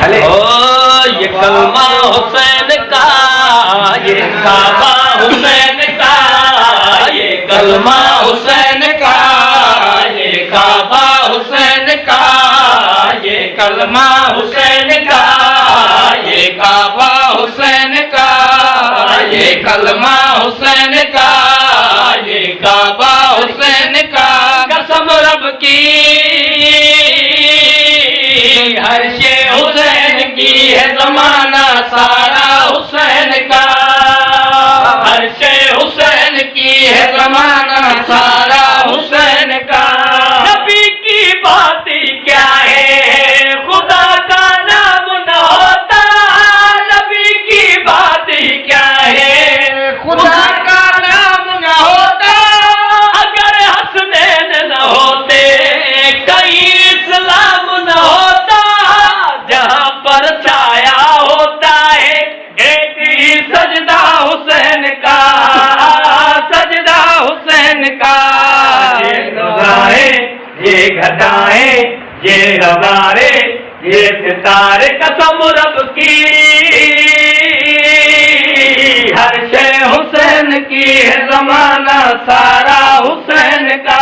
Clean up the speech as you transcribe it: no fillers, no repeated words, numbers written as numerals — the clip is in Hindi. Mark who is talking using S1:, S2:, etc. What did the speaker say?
S1: ओ ये कलमा हुसैन का, ये काबा हुसैन का, ये कलमा हुसैन का, ये काबा हुसैन का, ये कलमा हुसैन का, ये काबा हुसैन का, ये कलमा हुसैन का, ये काबा हुसैन का। कसम रब की हर शे हुसैन की है, जमाना सारा हुसैन का, हर शे हुसैन की है, जमाना सारा हुसैन का। नबी की बात क्या है, खुदा का नाम न होता, नबी की बात क्या है, खुदा का नाम न होता। अगर हसनैन न होते कहीं इस्लाम न होता, जहां पर छाया होता है एक ही सजदा हुसैन का, सजदा हुसैन का। ये नगाहें, ये घटाएं, ये नजारे, ये सितारे, कसम रब की हर शे हुसैन की है, जमाना सारा हुसैन का।